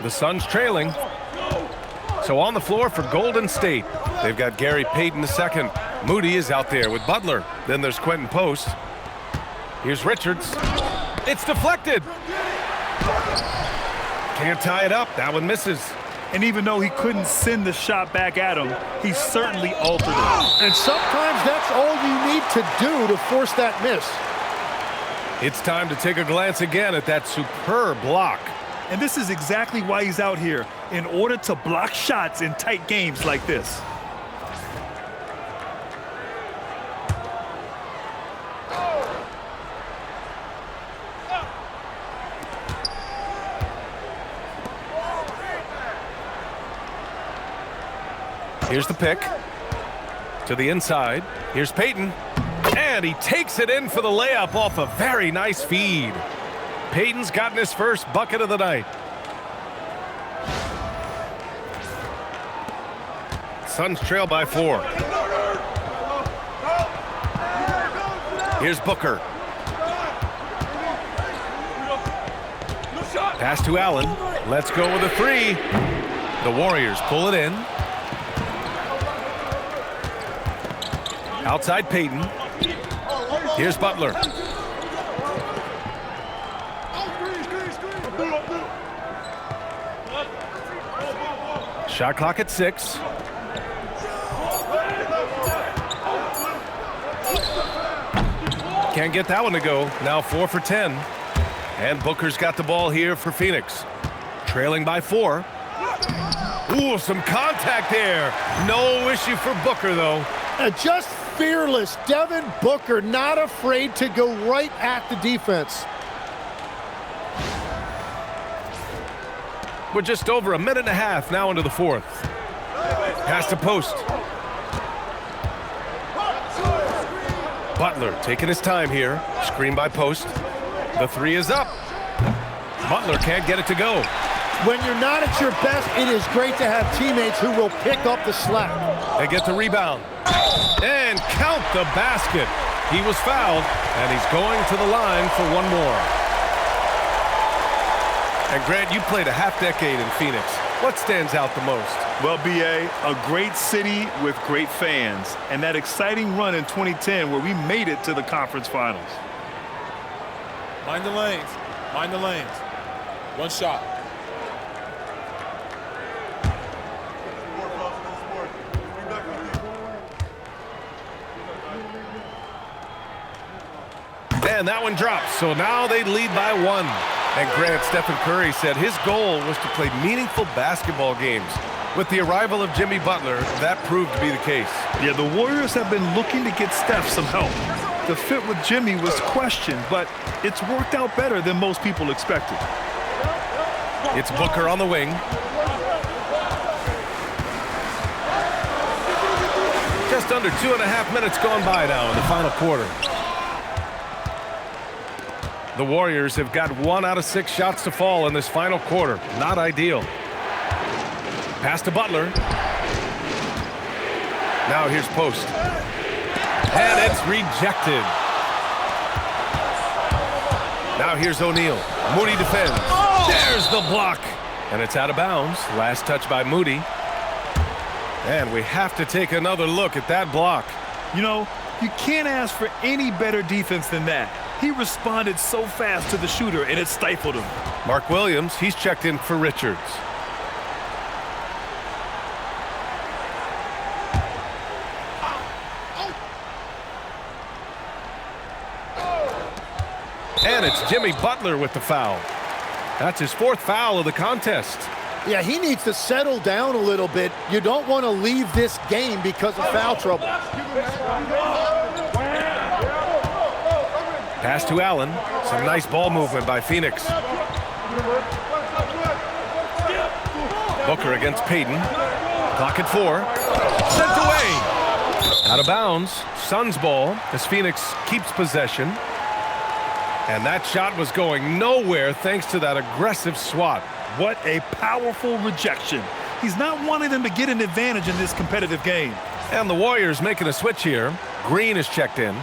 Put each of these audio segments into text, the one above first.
The Suns trailing. So on the floor for Golden State, they've got Gary Payton II. Moody is out there with Butler. Then there's Quentin Post. Here's Richards. It's deflected. Can't tie it up. That one misses. And even though he couldn't send the shot back at him, he certainly altered it. And sometimes that's all you need to do to force that miss. It's time to take a glance again at that superb block. And this is exactly why he's out here, in order to block shots in tight games like this. Here's the pick. To the inside. Here's Payton. And he takes it in for the layup off a very nice feed. Payton's gotten his first bucket of the night. Suns trail by 4. Here's Booker. Pass to Allen. Let's go with a 3. The Warriors pull it in. Outside Payton. Here's Butler. Shot clock at 6. Can't get that one to go. Now 4 for 10. And Booker's got the ball here for Phoenix. Trailing by 4. Ooh, some contact there. No issue for Booker, though. Just fearless. Devin Booker not afraid to go right at the defense. We're just over a minute and a half now into the 4th. Pass to Post. Butler taking his time here. Screen by Post. The 3 is up. Butler can't get it to go. When you're not at your best, it is great to have teammates who will pick up the slack. They get the rebound. And count the basket. He was fouled, and he's going to the line for one more. And Grant, you played a half-decade in Phoenix. What stands out the most? Well, B.A., a great city with great fans. And that exciting run in 2010 where we made it to the conference finals. Mind the lanes. Mind the lanes. One shot. And that one drops, so now they lead by 1. And Grant, Stephen Curry said his goal was to play meaningful basketball games. With the arrival of Jimmy Butler, that proved to be the case. Yeah, the Warriors have been looking to get Steph some help. The fit with Jimmy was questioned, but it's worked out better than most people expected. It's Booker on the wing. Just under 2.5 minutes gone by now in the final quarter. The Warriors have got 1 out of 6 shots to fall in this final quarter. Not ideal. Pass to Butler. Now here's Post. And it's rejected. Now here's O'Neal. Moody defends. There's the block. And it's out of bounds. Last touch by Moody. And we have to take another look at that block. You know, you can't ask for any better defense than that. He responded so fast to the shooter, and it stifled him. Mark Williams, he's checked in for Richards. And it's Jimmy Butler with the foul. That's his 4th foul of the contest. Yeah, he needs to settle down a little bit. You don't want to leave this game because of foul trouble. Pass to Allen. Some nice ball movement by Phoenix. Booker against Payton. Clock at 4. Sent away. Out of bounds. Suns ball as Phoenix keeps possession. And that shot was going nowhere thanks to that aggressive swat. What a powerful rejection. He's not wanting them to get an advantage in this competitive game. And the Warriors making a switch here. Green is checked in.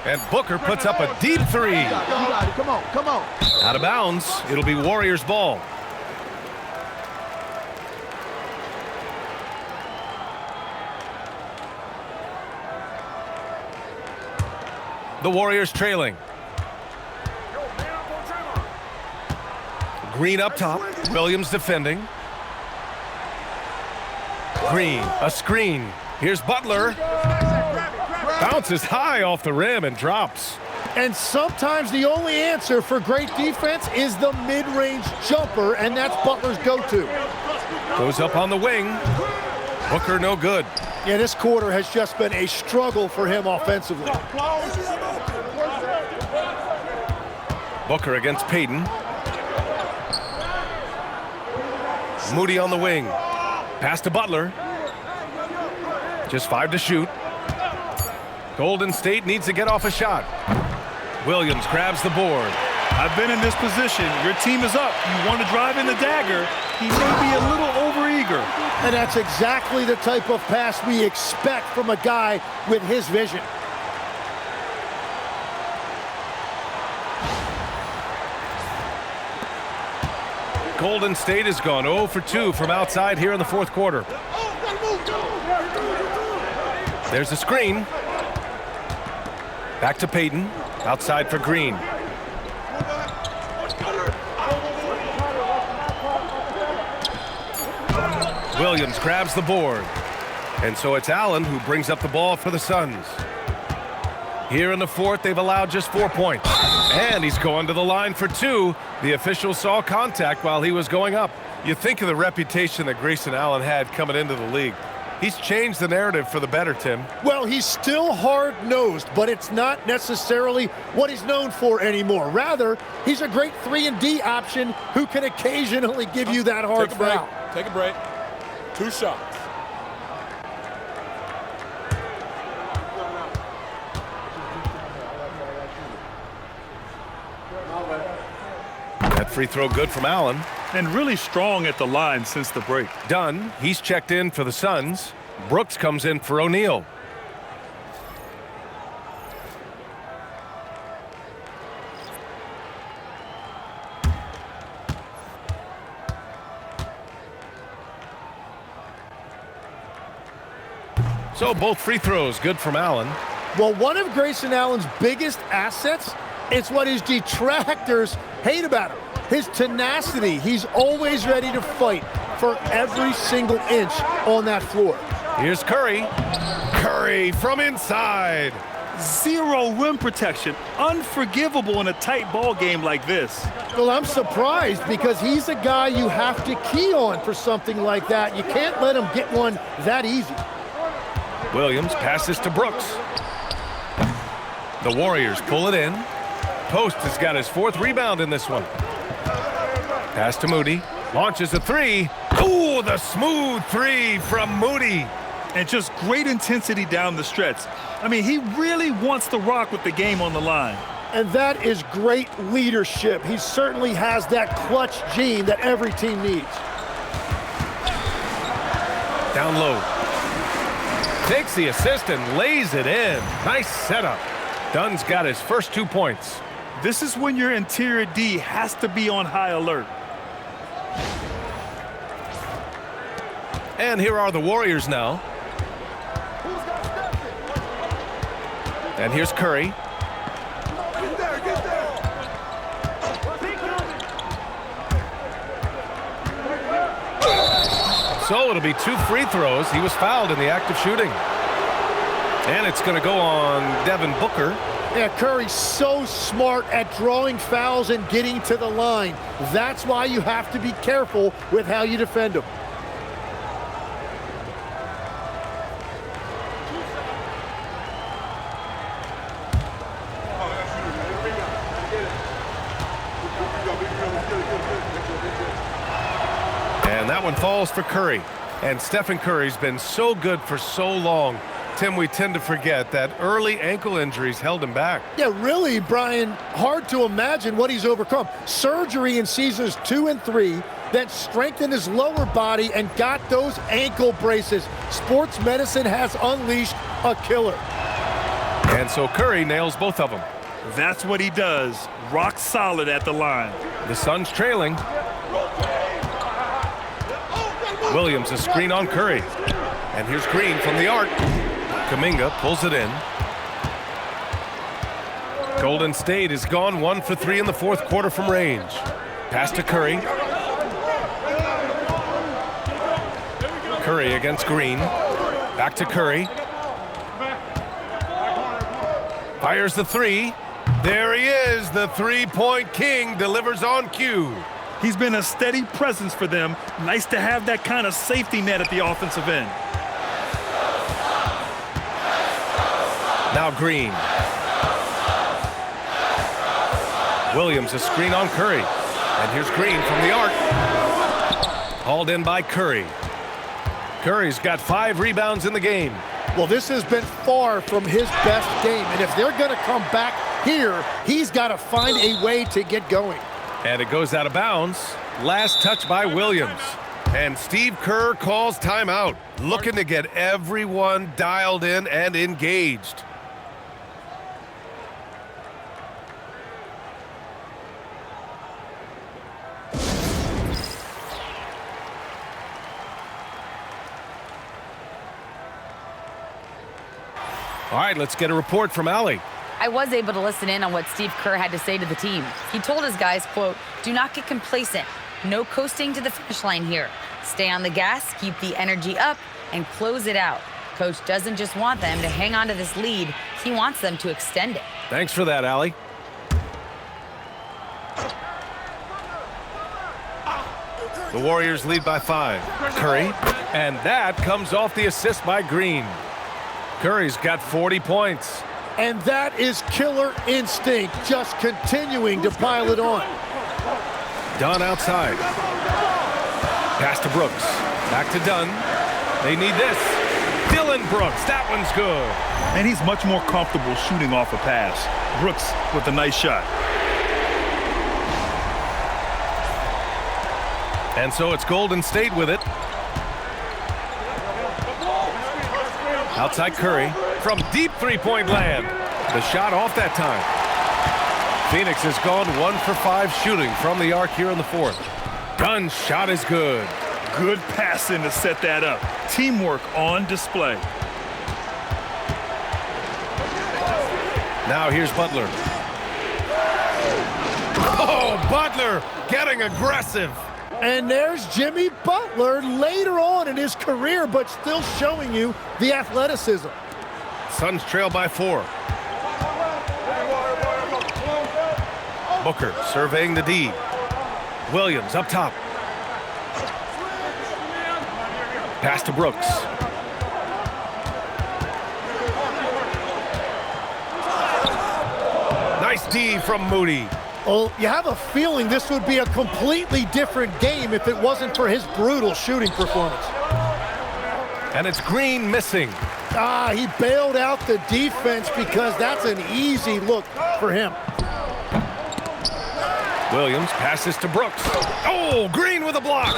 And Booker puts up a deep three. Come on, come on. Out of bounds. It'll be Warriors ball. The Warriors trailing. Green up top. Williams defending. Green, a screen. Here's Butler. Bounces high off the rim and drops. And sometimes the only answer for great defense is the mid-range jumper, and that's Butler's go-to. Goes up on the wing. Booker no good. Yeah, this quarter has just been a struggle for him offensively. Booker against Payton. Moody on the wing. Pass to Butler. Just 5 to shoot. Golden State needs to get off a shot. Williams grabs the board. I've been in this position. Your team is up. You want to drive in the dagger. He may be a little overeager. And that's exactly the type of pass we expect from a guy with his vision. Golden State has gone 0 for 2 from outside here in the fourth quarter. There's a screen. Back to Payton. Outside for Green. Williams grabs the board. And so it's Allen who brings up the ball for the Suns. Here in the fourth, they've allowed just 4 points. And he's going to the line for 2. The official saw contact while he was going up. You think of the reputation that Grayson Allen had coming into the league. He's changed the narrative for the better, Tim. Well, he's still hard-nosed, but it's not necessarily what he's known for anymore. Rather, he's a great 3-and-D option who can occasionally give you that hard foul. Take a break. 2 shots. That free throw good from Allen. And really strong at the line since the break. Dunn, he's checked in for the Suns. Brooks comes in for O'Neal. So both free throws good from Allen. Well, one of Grayson Allen's biggest assets is what his detractors hate about him. His tenacity. He's always ready to fight for every single inch on that floor. Here's Curry. Curry from inside. Zero rim protection. Unforgivable in a tight ball game like this. Well, I'm surprised because he's a guy you have to key on for something like that. You can't let him get one that easy. Williams passes to Brooks. The Warriors pull it in. Post has got his 4th rebound in this one. Pass to Moody. Launches a 3. Ooh, the smooth 3 from Moody. And just great intensity down the stretch. I mean, he really wants to rock with the game on the line. And that is great leadership. He certainly has that clutch gene that every team needs. Down low. Takes the assist and lays it in. Nice setup. Dunn's got his first 2 points. This is when your interior D has to be on high alert. And here are the Warriors now. And here's Curry. So it'll be 2 free throws. He was fouled in the act of shooting. And it's going to go on Devin Booker. Yeah, Curry's so smart at drawing fouls and getting to the line. That's why you have to be careful with how you defend him. And that one falls for Curry. And Stephen Curry's been so good for so long. Tim, we tend to forget that early ankle injuries held him back. Yeah, really, Brian, hard to imagine what he's overcome. Surgery in seasons 2 and 3, then strengthened his lower body and got those ankle braces. Sports medicine has unleashed a killer. And so Curry nails both of them. That's what he does. Rock solid at the line. The Suns trailing. Williams a screen on Curry. And here's Green from the arc. Kuminga pulls it in. Golden State is gone 1 for 3 in the fourth quarter from range. Pass to Curry. Curry against Green. Back to Curry. Fires the three. There he is. The three-point king delivers on cue. He's been a steady presence for them. Nice to have that kind of safety net at the offensive end. Now Green. Williams a screen on Curry. And here's Green from the arc. Hauled in by Curry. Curry's got 5 rebounds in the game. Well, this has been far from his best game, and if they're going to come back here, he's got to find a way to get going. And it goes out of bounds. Last touch by Williams. And Steve Kerr calls timeout, looking to get everyone dialed in and engaged. All right, let's get a report from Allie. I was able to listen in on what Steve Kerr had to say to the team. He told his guys, quote, "Do not get complacent. No coasting to the finish line here. Stay on the gas, keep the energy up, and close it out. Coach doesn't just want them to hang on to this lead. He wants them to extend it." Thanks for that, Allie. The Warriors lead by 5. Curry, and that comes off the assist by Green. Curry's got 40 points. And that is killer instinct, just continuing to pile it on. Dunn outside. Pass to Brooks. Back to Dunn. They need this. Dylan Brooks, that one's good. And he's much more comfortable shooting off a pass. Brooks with a nice shot. And so it's Golden State with it. Outside Curry from deep three-point land. The shot off that time. Phoenix has gone 1 for 5 shooting from the arc here in the fourth. Dunn's shot is good. Good passing to set that up. Teamwork on display. Now here's Butler. Oh, Butler getting aggressive. And there's Jimmy Butler later on in his career, but still showing you the athleticism. Suns trail by 4. Booker surveying the D. Williams up top. Pass to Brooks. Nice D from Moody. Well, you have a feeling this would be a completely different game if it wasn't for his brutal shooting performance. And it's Green missing. He bailed out the defense because that's an easy look for him. Williams passes to Brooks. Oh, Green with a block.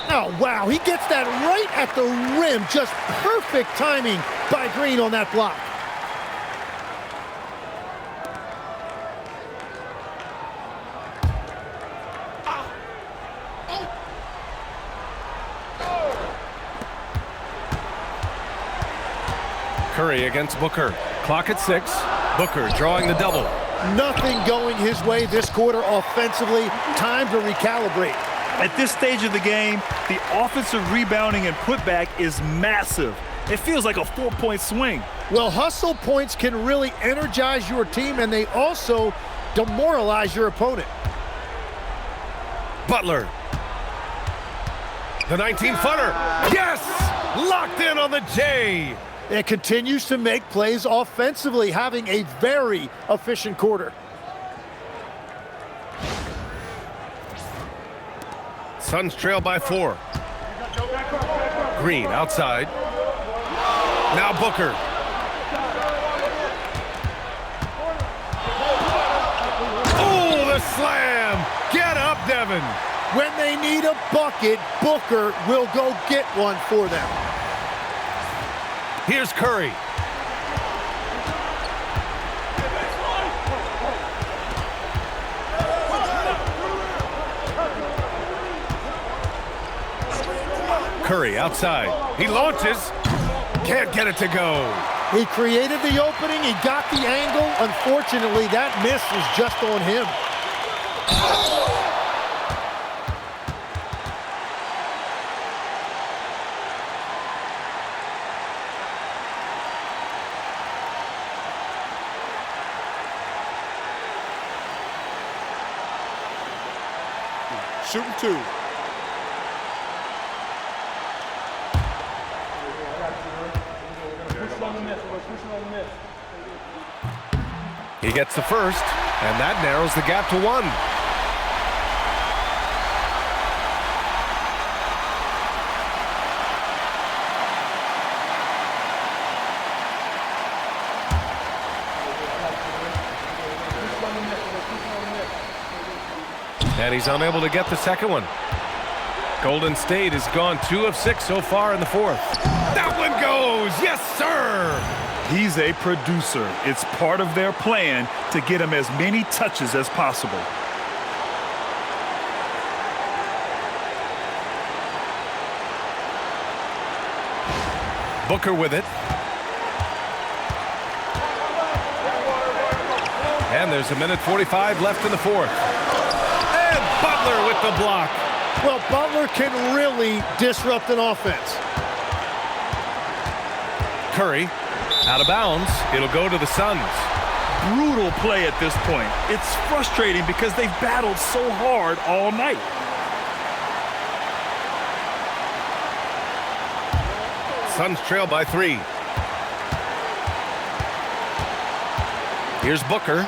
Oh, wow, he gets that right at the rim. Just perfect timing by Green on that block. Curry against Booker. Clock at 6. Booker drawing the double. Nothing going his way this quarter offensively. Time to recalibrate. At this stage of the game, the offensive rebounding and putback is massive. It feels like a 4-point swing. Well, hustle points can really energize your team, and they also demoralize your opponent. Butler. The 19-footer. Yes! Locked in on the J. It continues to make plays offensively, having a very efficient quarter. Suns trail by 4. Green outside. Now Booker. Oh, the slam. Get up, Devin. When they need a bucket, Booker will go get one for them. Here's Curry. Curry outside. He launches. Can't get it to go. He created the opening. He got the angle. Unfortunately, that miss was just on him. Shooting 2. He gets the first, and that narrows the gap to 1. And he's unable to get the second one. Golden State has gone 2 of 6 so far in the fourth. That one goes! Yes, sir! He's a producer. It's part of their plan to get him as many touches as possible. Booker with it. And there's 1:45 left in the fourth. And Butler with the block. Well, Butler can really disrupt an offense. Curry out of bounds. It'll go to the Suns. Brutal play at this point. It's frustrating because they've battled so hard all night. Suns trail by 3. Here's Booker.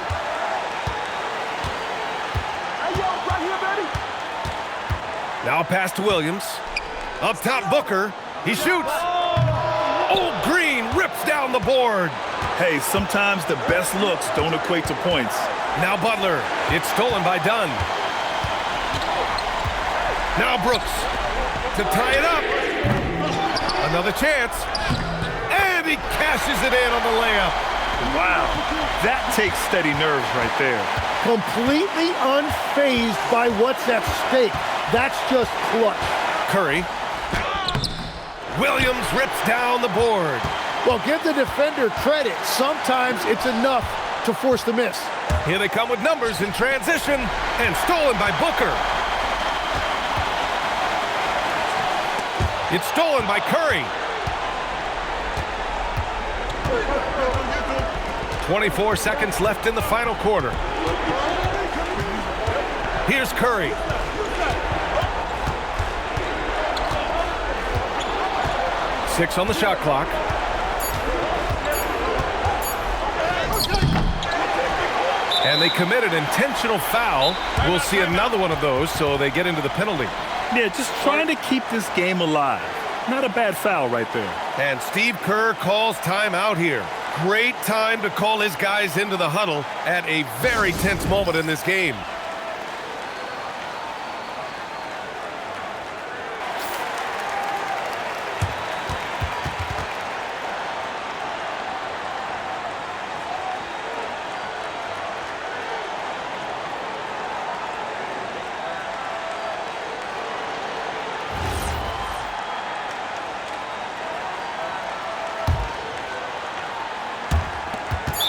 Now pass to Williams. Up top, Booker. He shoots. Old Green rips down the board. Hey, sometimes the best looks don't equate to points. Now Butler. It's stolen by Dunn. Now Brooks to tie it up. Another chance. And he cashes it in on the layup. Wow, that takes steady nerves right there. Completely unfazed by what's at stake. That's just clutch. Curry. Williams rips down the board. Well, give the defender credit. Sometimes it's enough to force the miss. Here they come with numbers in transition, and stolen by Booker. It's stolen by Curry. 24 seconds left in the final quarter. Here's Curry. Six on the shot clock. And they commit an intentional foul. We'll see another one of those, so they get into the penalty. Yeah, just trying to keep this game alive. Not a bad foul right there. And Steve Kerr calls timeout here. Great time to call his guys into the huddle at a very tense moment in this game.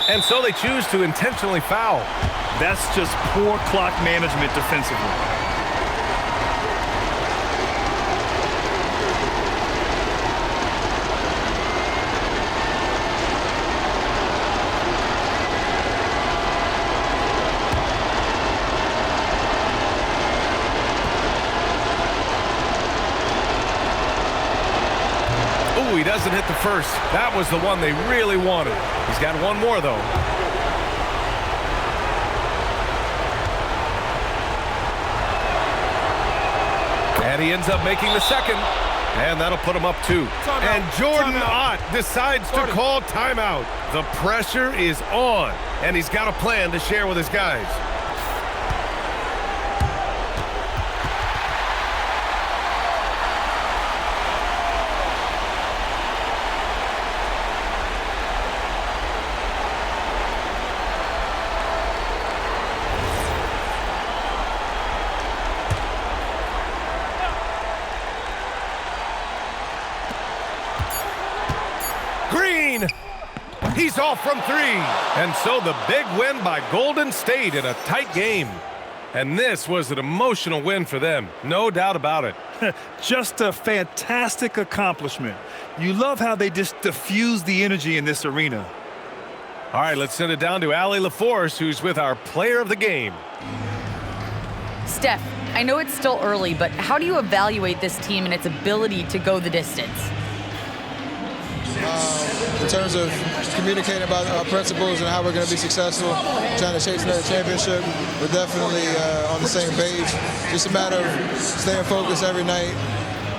And so they choose to intentionally foul. That's just poor clock management defensively. Ooh, he doesn't hit the first. That was the one they really wanted. He's got one more, though. And he ends up making the second. And that'll put him up 2. And Jordan Ott decides to call timeout. The pressure is on. And he's got a plan to share with his guys. off from three. And so the big win by Golden State in a tight game. And this was an emotional win for them, no doubt about it. Just a fantastic accomplishment. You love how they just diffuse the energy in this arena. All right, let's send it down to Allie LaForce, who's with our player of the game. Steph, I know it's still early, but how do you evaluate this team and its ability to go the distance? In terms of communicating about our principles and how we're going to be successful, trying to chase another championship, we're definitely on the same page. Just a matter of staying focused every night,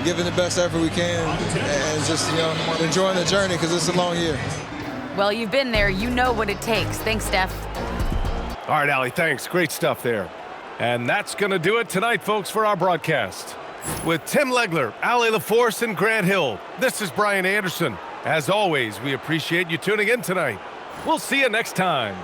giving the best effort we can, and just enjoying the journey because it's a long year. Well, you've been there. You know what it takes. Thanks, Steph. All right, Allie, thanks. Great stuff there. And that's going to do it tonight, folks, for our broadcast. With Tim Legler, Allie LaForce, and Grant Hill, this is Brian Anderson. As always, we appreciate you tuning in tonight. We'll see you next time.